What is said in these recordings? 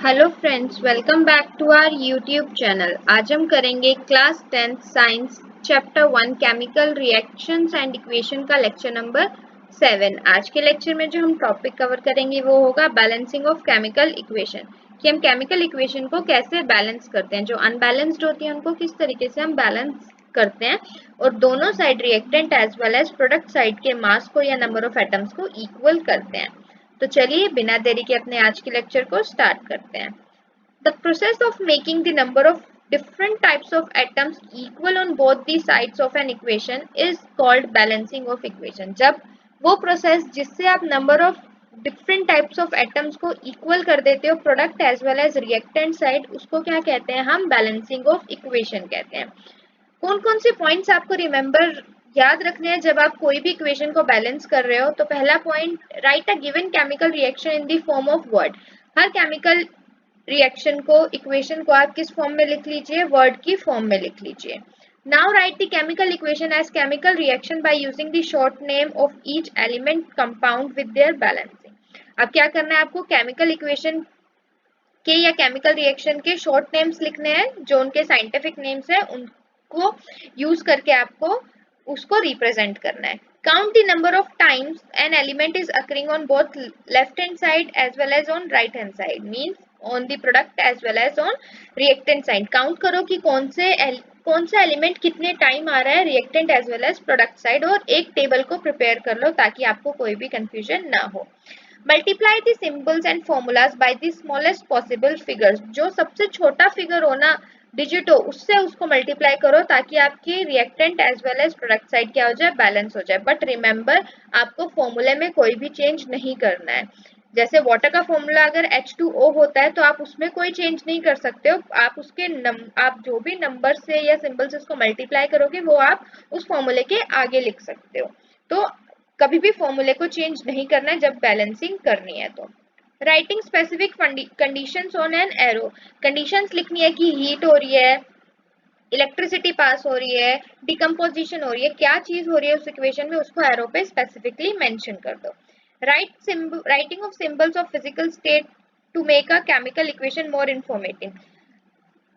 Hello friends, welcome back to our YouTube channel. आज हम करेंगे class 10th science chapter 1 chemical reactions and equation का lecture number 7। आज के लेक्चर में जो हम टॉपिक कवर करेंगे वो होगा बैलेंसिंग ऑफ केमिकल इक्वेशन, कि हम केमिकल इक्वेशन को कैसे बैलेंस करते हैं, जो अनबैलेंस्ड होती है उनको किस तरीके से हम बैलेंस करते हैं और दोनों side reactant as well as product side के मास को या नंबर ऑफ एटम्स को इक्वल करते हैं। तो चलिए बिना देरी के अपने आज के लेक्चर को स्टार्ट करते हैं। The process of making the number of different types of atoms equal on both the sides of an equation is called balancing of equation। जब वो प्रोसेस जिससे आप number of different types of atoms को equal कर देते हो product as well as reactant side, उसको क्या कहते हैं? हम बैलेंसिंग ऑफ इक्वेशन कहते हैं। कौन कौन से पॉइंट्स आपको रिमेंबर याद रखने हैं जब आप कोई भी इक्वेशन को बैलेंस कर रहे हो? तो पहला point, right a given chemical reaction in the form of word. Her chemical reaction को, इक्वेशन को आप किस फॉर्म में लिख लीजिए? वर्ड की फॉर्म में लिख लीजिए। Now write the chemical equation as chemical reaction by using the short name of each element compound with their balancing. अब क्या करना है आपको? केमिकल इक्वेशन के या केमिकल रिएक्शन के शॉर्ट नेम्स लिखने हैं, जो उनके साइंटिफिक नेम्स है उनको यूज करके आपको उसको रिप्रेजेंट करना है। Count the number of times an element is occurring on both left hand side as well as on right hand side, means on the product as well as on reactant side. Count करो कि कौन सा element कितने time आ रहा है reactant as well as product side, और एक टेबल को प्रिपेयर कर लो ताकि आपको कोई भी कंफ्यूजन ना हो। Multiply the symbols and formulas by the smallest possible figures. जो सबसे छोटा फिगर हो ना, डिजिट हो, उससे उसको मल्टीप्लाई करो ताकि आपकी reactant as well as product side क्या हो जाए? बैलेंस हो जाए। बट रिमेंबर, आपको फॉर्मूले में कोई भी चेंज नहीं करना है। जैसे वाटर का फॉर्मूला अगर H2O होता है तो आप उसमें कोई चेंज नहीं कर सकते हो। आप उसके आप जो भी नंबर से या सिंबल से उसको मल्टीप्लाई करोगे वो आप उस फॉर्मूले के आगे लिख सकते हो। तो कभी भी फॉर्मूले को चेंज नहीं करना है जब बैलेंसिंग करनी है। तो writing specific conditions on an arrow. Conditions लिखनी है कि हीट हो रही है, इलेक्ट्रिसिटी पास हो रही है, डिकम्पोजिशन हो रही है, क्या चीज हो रही है उस इक्वेशन में, उसको एरो पे स्पेसिफिकली मेंशन कर दो। Writing of symbols of physical state to make a chemical equation more informative.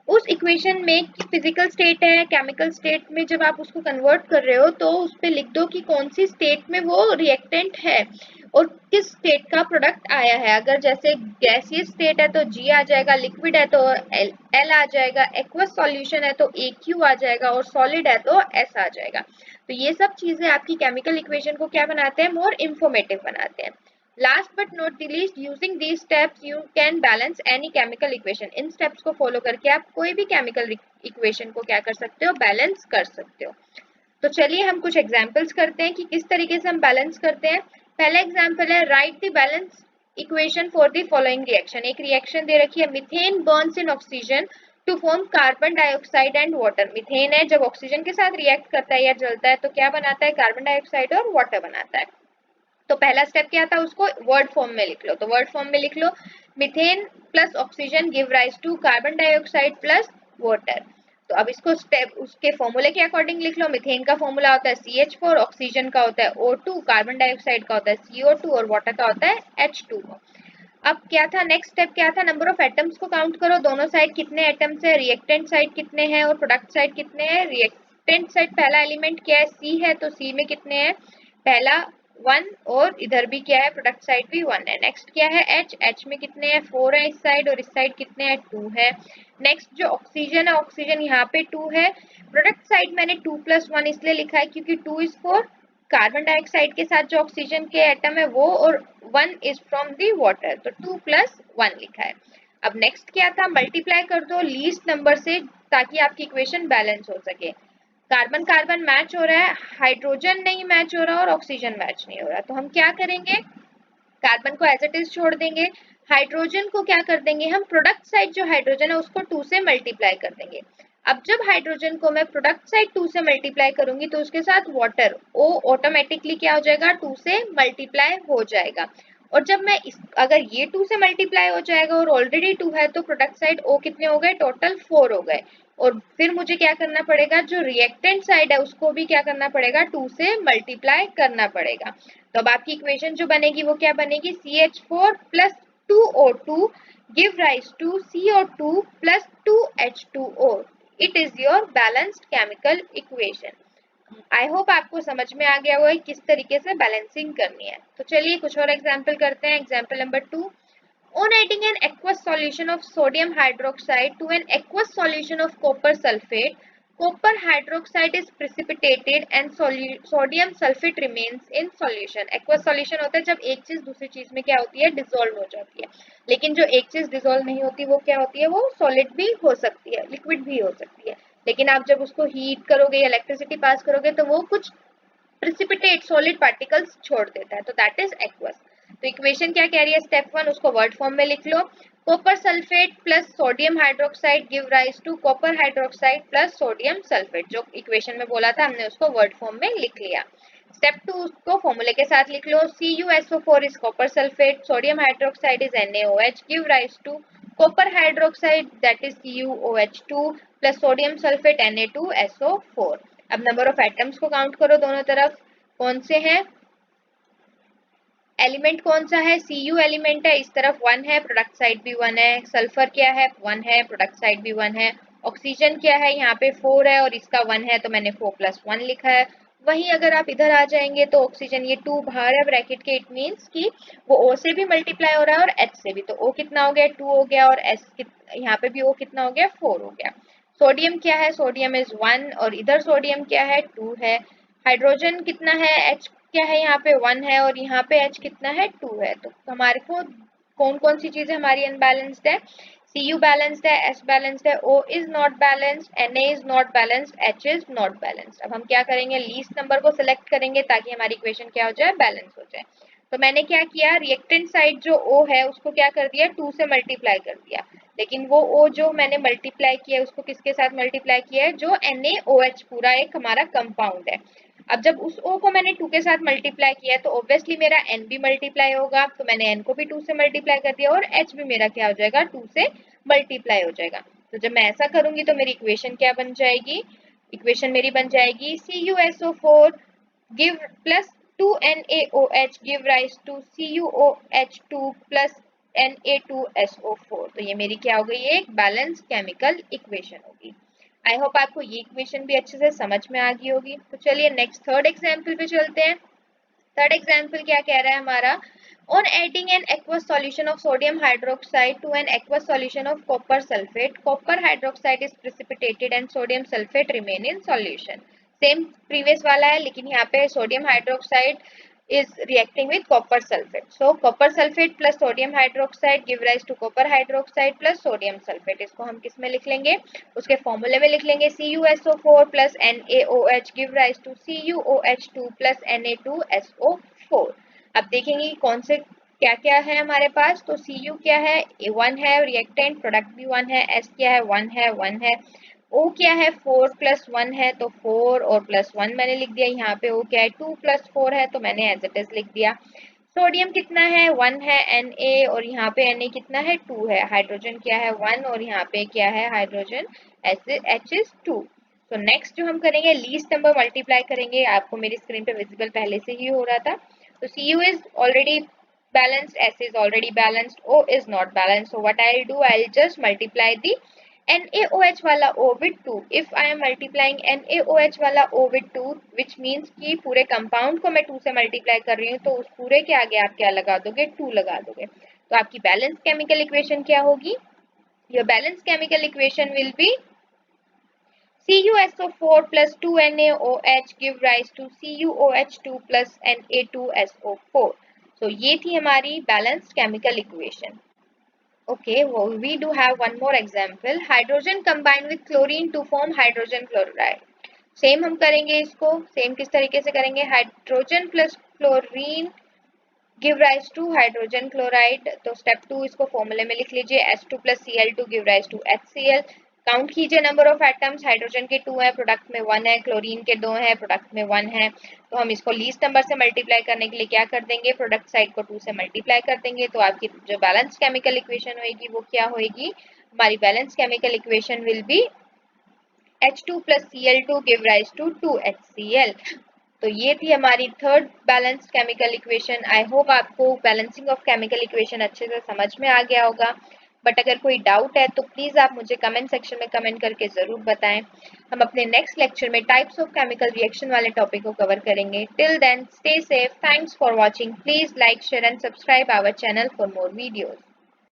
उस इक्वेशन में फिजिकल स्टेट है, केमिकल स्टेट में जब आप उसको कन्वर्ट कर रहे हो तो उस पे लिख दो कि कौन सी स्टेट में वो रिएक्टेंट है और किस स्टेट का प्रोडक्ट आया है। अगर जैसे गैसियस स्टेट है तो G आ जाएगा, लिक्विड है तो L आ जाएगा, एक्वस सॉल्यूशन है तो AQ आ जाएगा और सॉलिड है तो S आ जाएगा। तो ये सब चीजें आपकी केमिकल इक्वेशन को क्या बनाते हैं? मोर इंफॉर्मेटिव बनाते हैं। Last but not the least, using these steps you can balance any chemical equation। In steps को follow करके आप कोई भी chemical equation को क्या कर सकते हो? बैलेंस कर सकते हो। तो चलिए हम कुछ एग्जाम्पल्स करते हैं कि किस तरीके से हम बैलेंस करते हैं। पहला एग्जाम्पल है, write the balance equation for the following reaction. एक रिएक्शन दे रखी है, methane burns in oxygen to form carbon dioxide and water. Methane है, जब ऑक्सीजन के साथ रिएक्ट करता है या जलता है तो क्या बनाता है? कार्बन डाइऑक्साइड और वाटर बनाता है। तो पहला स्टेप क्या था? उसको वर्ड फॉर्म में लिख लो। तो वर्ड फॉर्म में लिख लो, methane plus oxygen give rise to carbon dioxide plus water. तो अब इसको स्टेप उसके फॉर्मूले के अकॉर्डिंग लिख लो। मीथेन का फॉर्मूला होता है CH4, ऑक्सीजन का होता है O2, कार्बन डाइऑक्साइड का होता है CO2 और वाटर का होता है H2O। अब क्या था नेक्स्ट स्टेप? क्या था? नंबर ऑफ एटम्स को काउंट करो। दोनों साइड कितने एटम्स है, रिएक्टेंट साइड कितने हैं और प्रोडक्ट साइड कितने हैं। रिएक्टेंट साइड पहला एलिमेंट क्या है? C है, तो C में कितने हैं? पहला 1 और इधर भी क्या है? प्रोडक्ट साइड भी 1 है। नेक्स्ट क्या है? H में कितने हैं? 4 है इस साइड और इस साइड कितने हैं? 2 है। नेक्स्ट जो ऑक्सीजन है, ऑक्सीजन यहाँ पे 2 है। प्रोडक्ट साइड मैंने 2+1 इसलिए लिखा है क्योंकि 2 इज फॉर कार्बन डाइऑक्साइड के साथ जो ऑक्सीजन के एटम है वो, और 1 इज फ्रॉम दी वाटर, तो 2+1 लिखा है। अब नेक्स्ट क्या था? मल्टीप्लाई कर दो लीस्ट नंबर से ताकि आपकी इक्वेशन बैलेंस हो सके। कार्बन कार्बन मैच हो रहा है, हाइड्रोजन नहीं मैच हो रहा और ऑक्सीजन मैच नहीं हो रहा, तो हम क्या करेंगे? कार्बन को एज इट इज छोड़ देंगे, हाइड्रोजन को क्या कर देंगे हम? प्रोडक्ट साइड जो हाइड्रोजन है उसको 2 से मल्टीप्लाई कर देंगे। अब जब हाइड्रोजन को मैं प्रोडक्ट साइड 2 से मल्टीप्लाई करूंगी तो उसके साथ वाटर O ऑटोमेटिकली क्या हो जाएगा? 2 से मल्टीप्लाई हो जाएगा। और जब मैं अगर ये 2 से मल्टीप्लाई हो जाएगा और ऑलरेडी 2 है तो प्रोडक्ट साइड O कितने हो गए? टोटल 4 हो गए। और फिर मुझे क्या करना पड़ेगा? जो रिएक्टेंट साइड है उसको भी क्या करना पड़ेगा? 2 से मल्टीप्लाई करना पड़ेगा। तो अब आपकी इक्वेशन जो बनेगी वो क्या बनेगी? CH4 plus 2O2 give rise to CO2 plus 2H2O. It is your balanced chemical equation. I hope आपको समझ में आ गया हुआ है किस तरीके से बैलेंसिंग करनी है। तो चलिए कुछ और एग्जाम्पल करते हैं। Example number 2, on adding an aqueous solution of sodium hydroxide to an aqueous solution of copper sulfate, copper hydroxide is precipitated and sodium sulfate remains in solution. aqueous solution होता है जब एक चीज दूसरी चीज में क्या होती है, डिसॉल्व हो जाती है। लेकिन जो एक चीज डिसॉल्व नहीं होती वो क्या होती है, वो सॉलिड भी हो सकती है, लिक्विड भी हो सकती है। लेकिन आप जब उसको हीट करोगे, इलेक्ट्रिसिटी पास करोगे, तो वो कुछ प्रिसिपिटेट सॉलिड पार्टिकल्स छोड़ देता है, तो दैट इज एक्वस। तो इक्वेशन क्या कह रही है, स्टेप 1 उसको वर्ड फॉर्म में लिख लो। Copper sulphate plus sodium hydroxide give rise to copper hydroxide plus sodium sulphate. जो इक्वेशन में बोला था हमने उसको वर्ड फॉर्म में लिख लिया। स्टेप 2 उसको फॉर्मूले के साथ लिख लो। CuSO4 is copper sulphate, sodium hydroxide is NaOH, give rise to copper hydroxide that is CuOH2 plus sodium sulphate Na2SO4। अब नंबर ऑफ एटम्स को काउंट करो दोनों तरफ, कौन से हैं, एलिमेंट कौन सा है, Cu एलिमेंट है, इस तरफ 1 है, प्रोडक्ट साइड भी 1 है। सल्फर क्या है, 1 है, प्रोडक्ट साइड भी 1 है। ऑक्सीजन क्या है, यहाँ पे 4 है और इसका 1 है, तो मैंने 4+1 लिखा है। वहीं अगर आप इधर आ जाएंगे तो ऑक्सीजन ये 2 बाहर है ब्रैकेट के, इट मीन्स कि वो O से भी मल्टीप्लाई हो रहा है और H से भी, तो O कितना हो गया, 2 हो गया, और यहाँ पे भी O कितना हो गया, 4 हो गया। सोडियम क्या है, सोडियम इज 1 और इधर सोडियम क्या है, 2 है। हाइड्रोजन कितना है, H क्या है, यहाँ पे 1 है और यहाँ पे H कितना है, 2 है। तो हमारे को कौन कौन सी चीजें हमारी अनबैलेंस्ड है, Cu बैलेंस्ड है, H बैलेंस्ड है, O is not balanced, Na is not balanced, H is not balanced. अब हम क्या करेंगे, लीस्ट नंबर को सिलेक्ट करेंगे ताकि हमारी इक्वेशन क्या हो जाए, बैलेंस हो जाए। तो मैंने क्या किया, रिएक्टेंट साइड जो O है उसको क्या कर दिया, 2 से मल्टीप्लाई कर दिया। लेकिन वो O जो मैंने मल्टीप्लाई किया है उसको किसके साथ मल्टीप्लाई किया है, जो NaOH पूरा एक हमारा कंपाउंड है। अब जब उस O को मैंने 2 के साथ मल्टीप्लाई किया है तो ऑब्वियसली मेरा N भी मल्टीप्लाई होगा, तो मैंने N को भी 2 से मल्टीप्लाई कर दिया और H भी मेरा क्या हो जाएगा, 2 से मल्टीप्लाई हो जाएगा। तो जब मैं ऐसा करूंगी तो मेरी इक्वेशन क्या बन जाएगी, इक्वेशन मेरी बन जाएगी CuSO4 give plus 2NaOH give rise to CuOH2 plus Na2SO4। तो ये मेरी क्या हो गई, एक बैलेंस केमिकल इक्वेशन होगी। आई होप आपको ये इक्वेशन भी अच्छे से समझ में आ गई होगी। तो चलिए नेक्स्ट थर्ड एग्जाम्पल पे चलते हैं। थर्ड एग्जाम्पल क्या कह रहा है हमारा, on adding an aqueous solution of sodium hydroxide to an aqueous solution of copper sulfate, copper hydroxide is precipitated and sodium sulfate remain in solution। Same previous वाला है लेकिन यहाँ पे sodium hydroxide is reacting with copper sulfate. So copper sulfate plus sodium hydroxide give rise to copper hydroxide plus sodium sulfate। इसको हम किस में लिख लेंगे, उसके फॉर्मूले में लिख लेंगे। CuSO4 plus NaOH give rise to CuOH2 plus Na2SO4। अब देखेंगे कौन से क्या क्या है हमारे पास। तो Cu क्या है, 1 है, रिएक्टेंट प्रोडक्ट भी 1 है, S क्या है, 1 है, 1 है। O क्या है, 4+1 है, तो 4 और +1 मैंने लिख दिया। यहाँ पे O क्या है, 2+4 है, तो मैंने एज इट इज लिख दिया। सोडियम कितना है, 1 है, Na, और यहाँ पे Na कितना है, 2 है। हाइड्रोजन क्या है, 1 और यहाँ पे क्या है, हाइड्रोजन H इज 2। तो नेक्स्ट जो हम करेंगे, लीस्ट नंबर मल्टीप्लाई करेंगे। आपको मेरी स्क्रीन पे विजिबल पहले से ही हो रहा था। तो Cu is already balanced, S is already balanced, O is not balanced. So what I'll do, I'll just multiply the NaOH वाला O with 2. If I am multiplying NaOH वाला O with 2, which means कि पूरे compound को मैं 2 से multiply कर रही हूँ, तो उस पूरे के आगे आप क्या लगा दोगे, 2 लगा दोगे। तो आपकी बैलेंस केमिकल इक्वेशन क्या होगी, your balance chemical equation will be CuSO4 plus 2NaOH give rise to CuOH2 plus Na2SO4। So ये थी हमारी balanced chemical equation. Okay, well, we do have one more example. Hydrogen combined with chlorine to form hydrogen chloride. Same हम करेंगे इसको, same किस तरीके से करेंगे, hydrogen plus chlorine give rise to hydrogen chloride. तो स्टेप 2 इसको फॉर्मूले में लिख लीजिए, H2 plus Cl2 give rise to HCl। Count कीजिए नंबर ऑफ एटम्स, हाइड्रोजन के 2 है, प्रोडक्ट में 1 है, क्लोरीन के 2 है, प्रोडक्ट में 1 है। तो हम इसको लीस्ट नंबर से मल्टीप्लाई करने के लिए क्या कर देंगे, प्रोडक्ट साइड को 2 से मल्टीप्लाई कर देंगे। तो आपकी जो बैलेंस केमिकल इक्वेशन होगी वो क्या होगी, हमारी balance chemical equation will be H2 plus Cl2 give rise to 2HCl। तो ये थी हमारी third balanced chemical equation. I hope आपको बैलेंसिंग ऑफ केमिकल इक्वेशन अच्छे से समझ में आ गया होगा। बट अगर कोई डाउट है तो प्लीज़ आप मुझे कमेंट सेक्शन में कमेंट करके ज़रूर बताएं। हम अपने नेक्स्ट लेक्चर में टाइप्स ऑफ केमिकल रिएक्शन वाले टॉपिक को कवर करेंगे। Till then stay safe, thanks for watching, please like share and subscribe our channel for more videos.